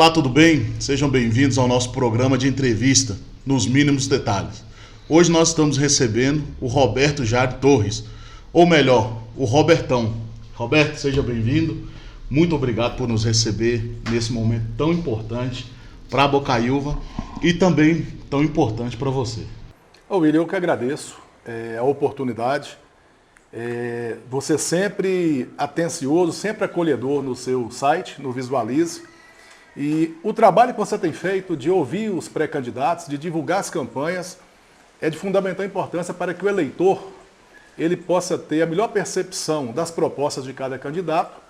Olá, tudo bem? Sejam bem-vindos ao nosso programa de entrevista nos mínimos detalhes. Hoje nós estamos recebendo o Roberto Jade Torres, ou melhor, o Robertão. Roberto, seja bem-vindo. Muito obrigado por nos receber nesse momento tão importante para Bocaiúva e também tão importante para você. William, eu que agradeço a oportunidade. Você sempre atencioso, sempre acolhedor no seu site, no Visualize. E o trabalho que você tem feito de ouvir os pré-candidatos, de divulgar as campanhas, é de fundamental importância para que o eleitor ele possa ter a melhor percepção das propostas de cada candidato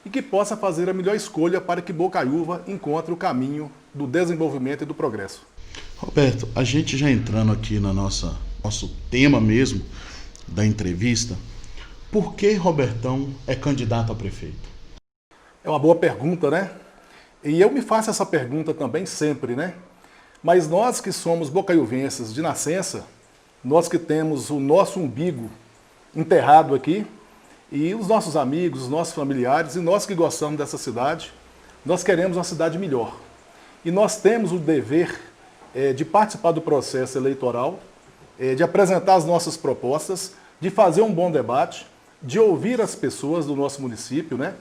e que possa fazer a melhor escolha para que Bocaiúva encontre o caminho do desenvolvimento e do progresso. Roberto, a gente já entrando aqui no nosso tema mesmo da entrevista, por que Robertão é candidato a prefeito? É uma boa pergunta, né? E eu me faço essa pergunta também sempre, né? Mas nós que somos bocaiuvenses de nascença, nós que temos o nosso umbigo enterrado aqui, e os nossos amigos, os nossos familiares, e nós que gostamos dessa cidade, nós queremos uma cidade melhor. E nós temos o dever de participar do processo eleitoral, de apresentar as nossas propostas, de fazer um bom debate, de ouvir as pessoas do nosso município, né?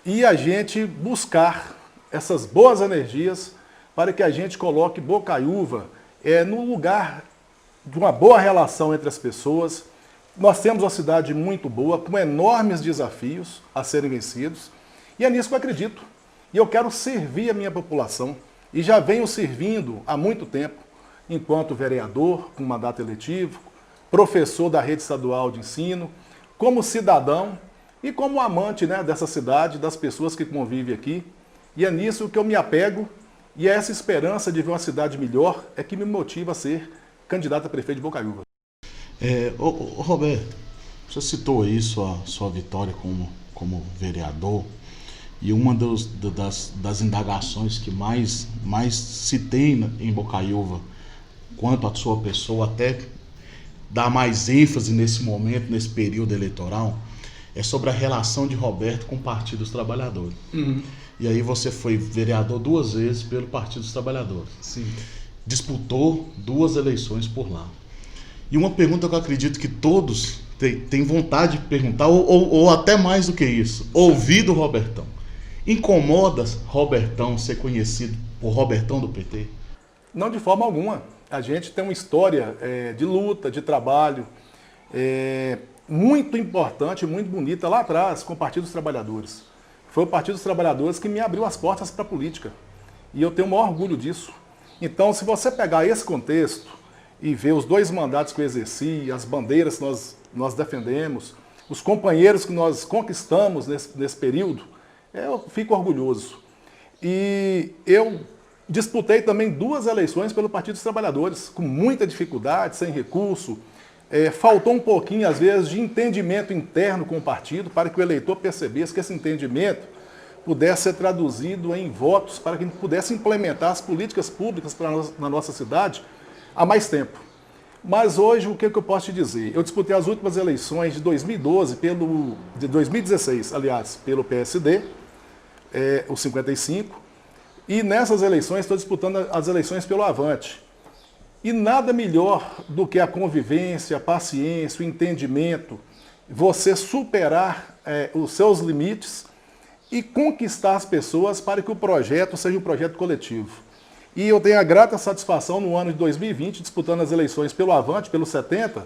E a gente buscar essas boas energias para que a gente coloque Bocaiúva no lugar de uma boa relação entre as pessoas. Nós temos uma cidade muito boa, com enormes desafios a serem vencidos, e é nisso que eu acredito. E eu quero servir a minha população, e já venho servindo há muito tempo, enquanto vereador, com mandato eletivo, professor da rede estadual de ensino, como cidadão e como amante, né, dessa cidade, das pessoas que convivem aqui. E é nisso que eu me apego, e é essa esperança de ver uma cidade melhor é que me motiva a ser candidato a prefeito de Bocaiúva. Roberto, você citou aí sua vitória como vereador, e uma das indagações que mais se tem em Bocaiúva quanto à sua pessoa, até dá mais ênfase nesse momento, nesse período eleitoral, é sobre a relação de Roberto com o Partido dos Trabalhadores. Uhum. E aí você foi vereador 2 vezes pelo Partido dos Trabalhadores. Sim. Disputou 2 eleições por lá. E uma pergunta que eu acredito que todos têm vontade de perguntar, ou até mais do que isso, ouvir do Robertão. Incomoda Robertão ser conhecido por Robertão do PT? Não, de forma alguma. A gente tem uma história de luta, de trabalho, muito importante, muito bonita lá atrás com o Partido dos Trabalhadores. Foi o Partido dos Trabalhadores que me abriu as portas para a política. E eu tenho o maior orgulho disso. Então, se você pegar esse contexto e ver os 2 mandatos que eu exerci, as bandeiras que nós defendemos, os companheiros que nós conquistamos nesse período, eu fico orgulhoso. E eu disputei também 2 eleições pelo Partido dos Trabalhadores, com muita dificuldade, sem recurso. Faltou um pouquinho, às vezes, de entendimento interno com o partido, para que o eleitor percebesse que esse entendimento pudesse ser traduzido em votos, para que a gente pudesse implementar as políticas públicas na nossa cidade há mais tempo. Mas hoje, o que eu posso te dizer? Eu disputei as últimas eleições de 2012, de 2016, aliás, pelo PSD, o 55, e nessas eleições estou disputando as eleições pelo Avante. E nada melhor do que a convivência, a paciência, o entendimento, você superar os seus limites e conquistar as pessoas para que o projeto seja um projeto coletivo. E eu tenho a grata satisfação no ano de 2020, disputando as eleições pelo Avante, pelo 70,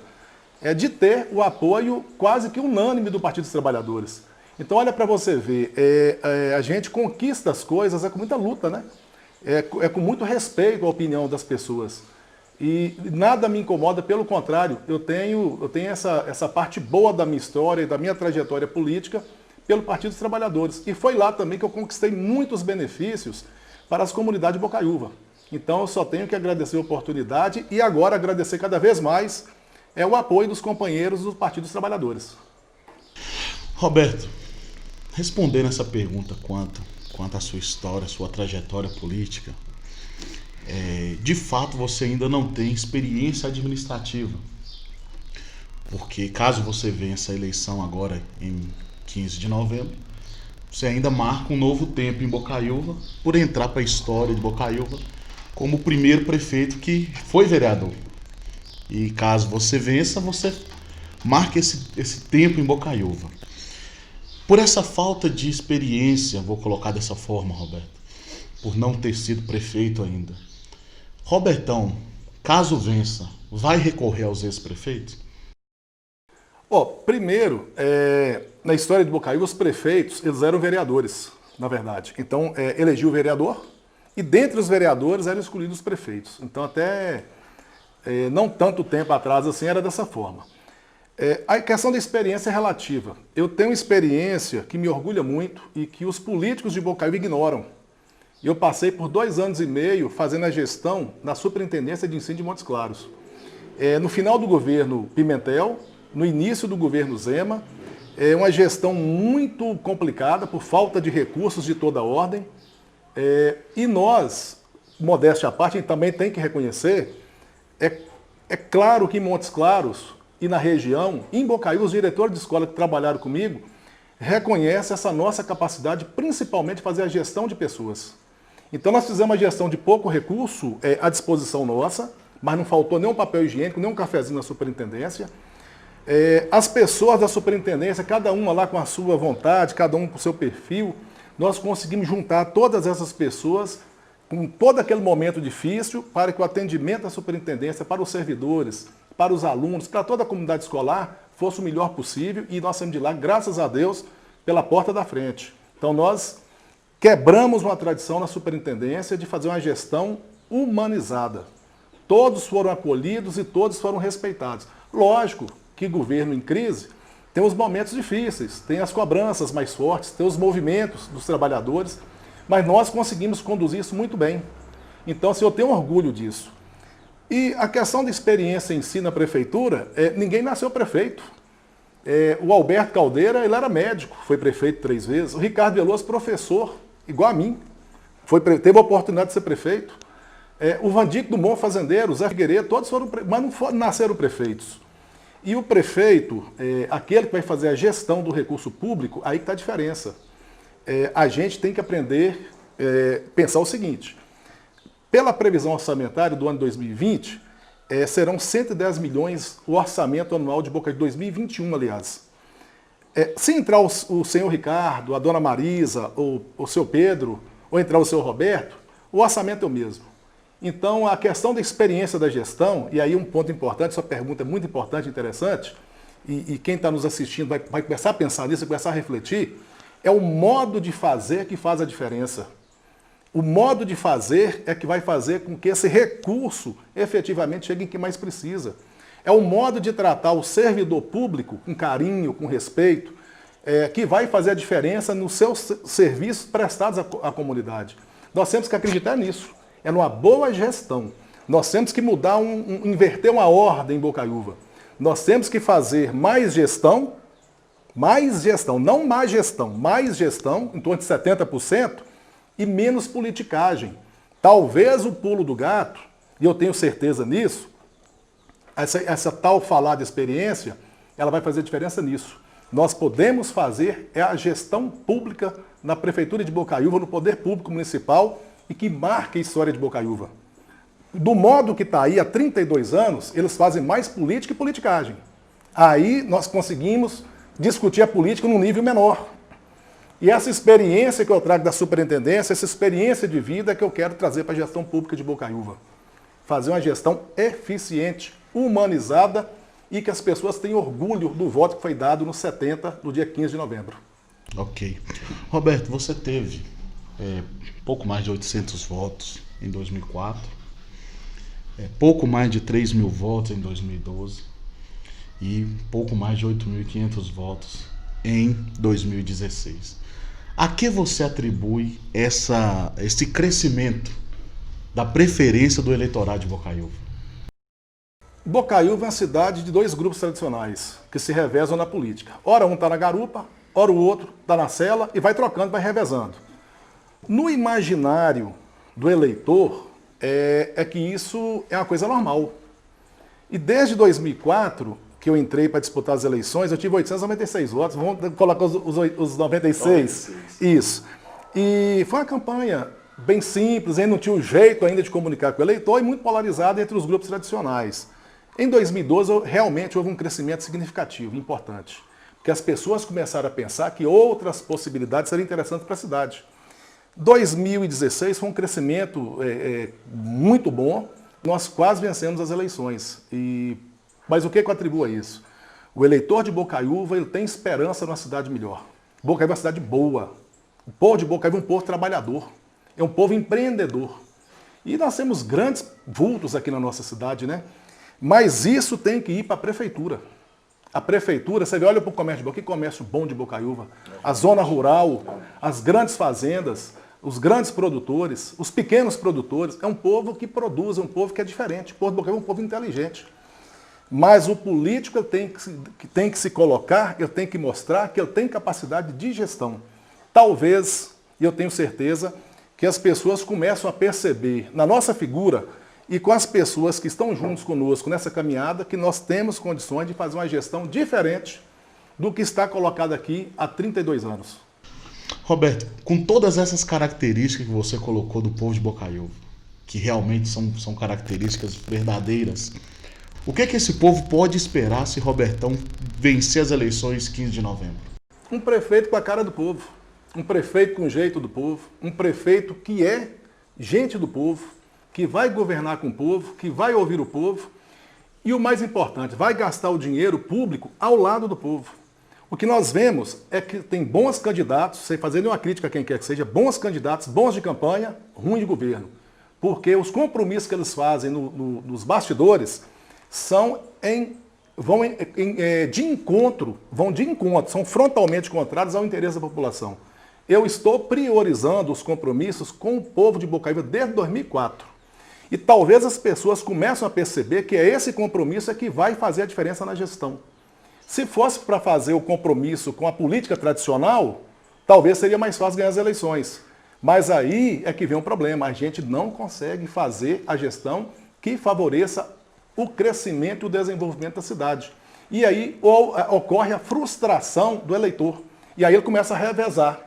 de ter o apoio quase que unânime do Partido dos Trabalhadores. Então olha para você ver, a gente conquista as coisas com muita luta, né? Com muito respeito à opinião das pessoas. E nada me incomoda, pelo contrário, eu tenho essa parte boa da minha história e da minha trajetória política pelo Partido dos Trabalhadores. E foi lá também que eu conquistei muitos benefícios para as comunidades de Bocaiúva. Então eu só tenho que agradecer a oportunidade e agora agradecer cada vez mais o apoio dos companheiros do Partido dos Trabalhadores. Roberto, respondendo essa pergunta quanto à sua história, sua trajetória política, de fato você ainda não tem experiência administrativa, porque caso você vença a eleição agora em 15 de novembro, você ainda marca um novo tempo em Bocaiúva por entrar para a história de Bocaiúva como o primeiro prefeito que foi vereador. E caso você vença, você marca esse tempo em Bocaiúva. Por essa falta de experiência, vou colocar dessa forma, Roberto, por não ter sido prefeito ainda, Robertão, caso vença, vai recorrer aos ex-prefeitos? Primeiro, na história de Bocaiúva, os prefeitos, eles eram vereadores, na verdade. Então, elegia o vereador e dentre os vereadores eram escolhidos os prefeitos. Então, até não tanto tempo atrás assim, era dessa forma. A questão da experiência é relativa. Eu tenho experiência que me orgulha muito e que os políticos de Bocaiúva ignoram. Eu passei por 2 anos e meio fazendo a gestão na Superintendência de Ensino de Montes Claros. No final do governo Pimentel, no início do governo Zema, uma gestão muito complicada por falta de recursos de toda ordem. E nós, modéstia à parte, a gente também tem que reconhecer, é claro que em Montes Claros e na região, em Bocaiúva, os diretores de escola que trabalharam comigo reconhecem essa nossa capacidade, principalmente de fazer a gestão de pessoas. Então nós fizemos uma gestão de pouco recurso à disposição nossa, mas não faltou nem um papel higiênico, nem um cafezinho na superintendência. As pessoas da superintendência, cada uma lá com a sua vontade, cada um com o seu perfil, nós conseguimos juntar todas essas pessoas com todo aquele momento difícil para que o atendimento da superintendência para os servidores, para os alunos, para toda a comunidade escolar fosse o melhor possível e nós saímos de lá, graças a Deus, pela porta da frente. Então nós quebramos uma tradição na superintendência de fazer uma gestão humanizada. Todos foram acolhidos e todos foram respeitados. Lógico que governo em crise tem os momentos difíceis, tem as cobranças mais fortes, tem os movimentos dos trabalhadores, mas nós conseguimos conduzir isso muito bem. Então, assim, eu tenho orgulho disso. E a questão da experiência em si na prefeitura, ninguém nasceu prefeito. O Alberto Caldeira, ele era médico, foi prefeito 3 vezes. O Ricardo Veloso, professor, igual a mim, teve a oportunidade de ser prefeito. O Vandico Dumont, fazendeiro, o Zé Figueiredo, todos foram, mas não nasceram prefeitos. E o prefeito, aquele que vai fazer a gestão do recurso público, aí que está a diferença. A gente tem que aprender a pensar o seguinte: pela previsão orçamentária do ano 2020, serão 110 milhões o orçamento anual de Boca de 2021, aliás. Se entrar o senhor Ricardo, a dona Marisa, ou o seu Pedro, ou entrar o seu Roberto, o orçamento é o mesmo. Então, a questão da experiência da gestão, e aí um ponto importante, sua pergunta é muito importante, interessante, e quem está nos assistindo vai começar a pensar nisso, vai começar a refletir, é o modo de fazer que faz a diferença. O modo de fazer é que vai fazer com que esse recurso efetivamente chegue em quem mais precisa. É o modo de tratar o servidor público com carinho, com respeito, que vai fazer a diferença nos seus serviços prestados à comunidade. Nós temos que acreditar nisso. É numa boa gestão. Nós temos que mudar, inverter uma ordem em Bocaiúva. Nós temos que fazer mais gestão, não mais gestão, em torno de 70%, e menos politicagem. Talvez o pulo do gato, e eu tenho certeza nisso, essa tal falar de experiência, ela vai fazer diferença nisso. Nós podemos fazer a gestão pública na Prefeitura de Bocaiúva, no Poder Público Municipal, e que marque a história de Bocaiúva. Do modo que está aí há 32 anos, eles fazem mais política e politicagem. Aí nós conseguimos discutir a política num nível menor. E essa experiência que eu trago da superintendência, essa experiência de vida que eu quero trazer para a gestão pública de Bocaiúva. Fazer uma gestão eficiente, humanizada e que as pessoas tenham orgulho do voto que foi dado no 70, no dia 15 de novembro. Ok. Roberto, você teve pouco mais de 800 votos em 2004, pouco mais de 3 mil votos em 2012 e pouco mais de 8.500 votos em 2016. A que você atribui esse crescimento da preferência do eleitorado de Bocaiúva? Bocaiúva é uma cidade de 2 grupos tradicionais que se revezam na política. Ora um está na garupa, ora o outro está na cela e vai trocando, vai revezando. No imaginário do eleitor, que isso é uma coisa normal. E desde 2004 que eu entrei para disputar as eleições, eu tive 896 votos, vamos colocar os 96. Isso. E foi uma campanha bem simples, ainda não tinha o jeito ainda de comunicar com o eleitor e muito polarizada entre os grupos tradicionais. Em 2012, realmente houve um crescimento significativo, importante, porque as pessoas começaram a pensar que outras possibilidades seriam interessantes para a cidade. 2016 foi um crescimento muito bom, nós quase vencemos as eleições. Mas o que eu atribuo a isso? O eleitor de Bocaiúva ele tem esperança numa cidade melhor. Bocaiúva é uma cidade boa. O povo de Bocaiúva é um povo trabalhador, é um povo empreendedor. E nós temos grandes vultos aqui na nossa cidade, né? Mas isso tem que ir para a prefeitura. A prefeitura, você olha para o comércio de Bocaiúva, que comércio bom de Bocaiúva. A zona rural, as grandes fazendas, os grandes produtores, os pequenos produtores. É um povo que produz, é um povo que é diferente. O povo de Bocaiúva é um povo inteligente. Mas o político tem que se colocar, ele tem que mostrar que ele tem capacidade de gestão. Talvez, e eu tenho certeza, que as pessoas começam a perceber na nossa figura e com as pessoas que estão juntos conosco nessa caminhada, que nós temos condições de fazer uma gestão diferente do que está colocado aqui há 32 anos. Roberto, com todas essas características que você colocou do povo de Bocaiúva, que realmente são características verdadeiras, o que esse povo pode esperar se Robertão vencer as eleições 15 de novembro? Um prefeito com a cara do povo, um prefeito com o jeito do povo, um prefeito que é gente do povo, que vai governar com o povo, que vai ouvir o povo e o mais importante, vai gastar o dinheiro público ao lado do povo. O que nós vemos é que tem bons candidatos, sem fazer nenhuma crítica a quem quer que seja, bons candidatos, bons de campanha, ruins de governo. Porque os compromissos que eles fazem nos bastidores vão de encontro, são frontalmente contrários ao interesse da população. Eu estou priorizando os compromissos com o povo de Bocaiúva desde 2004. E talvez as pessoas comecem a perceber que é esse compromisso que vai fazer a diferença na gestão. Se fosse para fazer o compromisso com a política tradicional, talvez seria mais fácil ganhar as eleições. Mas aí é que vem um problema, a gente não consegue fazer a gestão que favoreça o crescimento e o desenvolvimento da cidade. E aí ocorre a frustração do eleitor. E aí ele começa a revezar.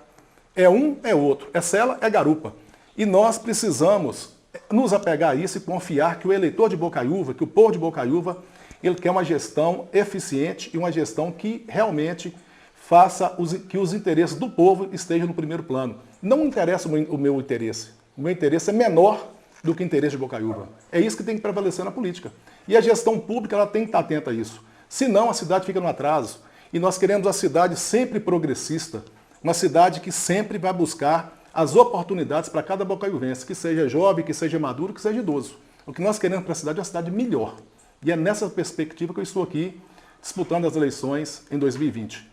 É um, é outro. É cela, é garupa. E nós precisamos nos apegar a isso e confiar que o eleitor de Bocaiúva, que o povo de Bocaiúva, ele quer uma gestão eficiente e uma gestão que realmente faça que os interesses do povo estejam no primeiro plano. Não interessa o meu interesse. O meu interesse é menor do que o interesse de Bocaiúva. É isso que tem que prevalecer na política. E a gestão pública ela tem que estar atenta a isso. Senão a cidade fica no atraso. E nós queremos a cidade sempre progressista, uma cidade que sempre vai buscar as oportunidades para cada bocaiuvense, que seja jovem, que seja maduro, que seja idoso. O que nós queremos para a cidade é uma cidade melhor. E é nessa perspectiva que eu estou aqui disputando as eleições em 2020.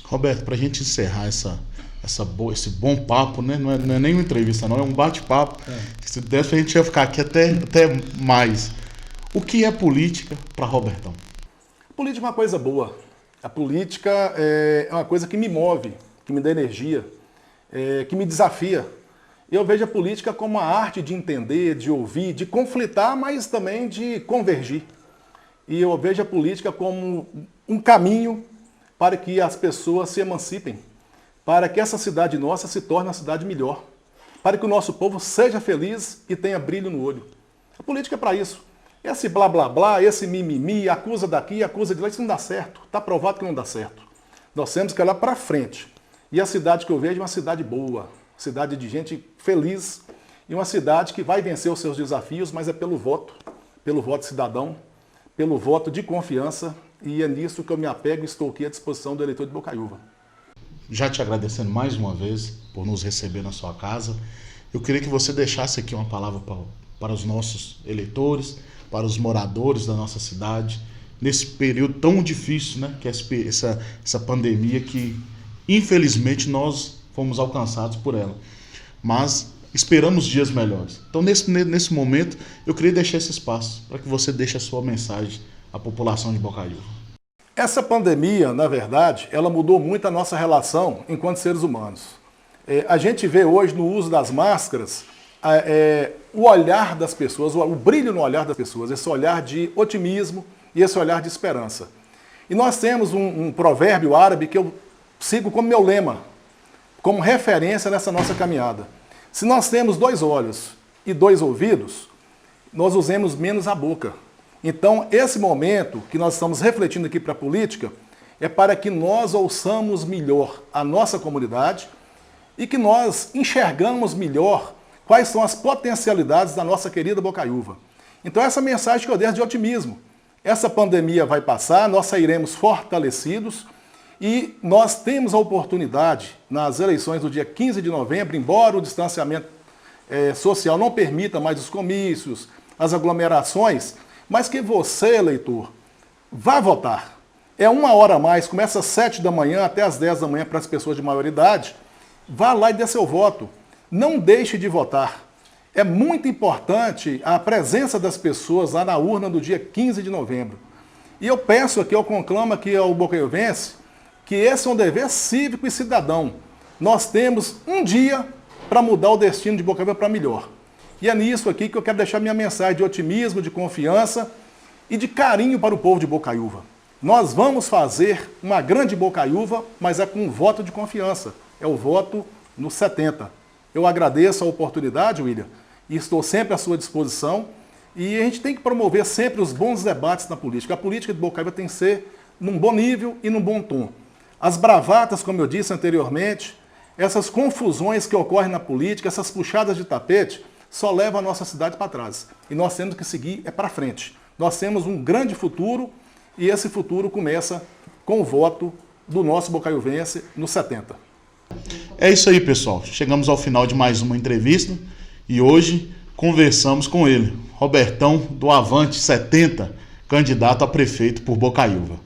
Roberto, para a gente encerrar esse bom papo, né? Não é nem uma entrevista, não, é um bate-papo. Se desse, a gente ia ficar aqui até mais. O que é política para Robertão? A política é uma coisa boa. A política é uma coisa que me move, que me dá energia, que me desafia. Eu vejo a política como a arte de entender, de ouvir, de conflitar, mas também de convergir. E eu vejo a política como um caminho para que as pessoas se emancipem, para que essa cidade nossa se torne uma cidade melhor, para que o nosso povo seja feliz e tenha brilho no olho. A política é para isso. Esse blá blá blá, esse mimimi, acusa daqui, acusa de lá, isso não dá certo. Está provado que não dá certo. Nós temos que olhar para frente. E a cidade que eu vejo é uma cidade boa, cidade de gente feliz e uma cidade que vai vencer os seus desafios, mas é pelo voto cidadão, pelo voto de confiança, e é nisso que eu me apego e estou aqui à disposição do eleitor de Bocaiúva. Já te agradecendo mais uma vez por nos receber na sua casa, eu queria que você deixasse aqui uma palavra para os nossos eleitores, para os moradores da nossa cidade, nesse período tão difícil, né, que é essa pandemia que, infelizmente, nós fomos alcançados por ela. Mas esperamos dias melhores. Então, nesse momento, eu queria deixar esse espaço para que você deixe a sua mensagem à população de Bocaiúva. Essa pandemia, na verdade, ela mudou muito a nossa relação enquanto seres humanos. A gente vê hoje no uso das máscaras o olhar das pessoas, o brilho no olhar das pessoas, esse olhar de otimismo e esse olhar de esperança. E nós temos um provérbio árabe que eu sigo como meu lema, como referência nessa nossa caminhada. Se nós temos 2 olhos e 2 ouvidos, nós usemos menos a boca. Então, esse momento que nós estamos refletindo aqui para a política é para que nós ouçamos melhor a nossa comunidade e que nós enxergamos melhor quais são as potencialidades da nossa querida Bocaiúva. Então, essa mensagem que eu deixo de otimismo. Essa pandemia vai passar, nós sairemos fortalecidos e nós temos a oportunidade, nas eleições do dia 15 de novembro, embora o distanciamento social não permita mais os comícios, as aglomerações, mas que você, eleitor, vá votar. É 1 hora a mais, começa às 7 da manhã até às 10 da manhã para as pessoas de maior idade. Vá lá e dê seu voto. Não deixe de votar. É muito importante a presença das pessoas lá na urna do dia 15 de novembro. E eu peço aqui, eu conclamo aqui ao bocaiuvense, que esse é um dever cívico e cidadão. Nós temos um dia para mudar o destino de Bocaiúva para melhor. E é nisso aqui que eu quero deixar minha mensagem de otimismo, de confiança e de carinho para o povo de Bocaiúva. Nós vamos fazer uma grande Bocaiúva, mas é com um voto de confiança. É o voto no 70. Eu agradeço a oportunidade, William, e estou sempre à sua disposição. E a gente tem que promover sempre os bons debates na política. A política de Bocaiúva tem que ser num bom nível e num bom tom. As bravatas, como eu disse anteriormente, essas confusões que ocorrem na política, essas puxadas de tapete, só levam a nossa cidade para trás. E nós temos que seguir para frente. Nós temos um grande futuro e esse futuro começa com o voto do nosso bocaiuvense no 70. É isso aí, pessoal. Chegamos ao final de mais uma entrevista e hoje conversamos com ele, Robertão do Avante 70, candidato a prefeito por Bocaiúva.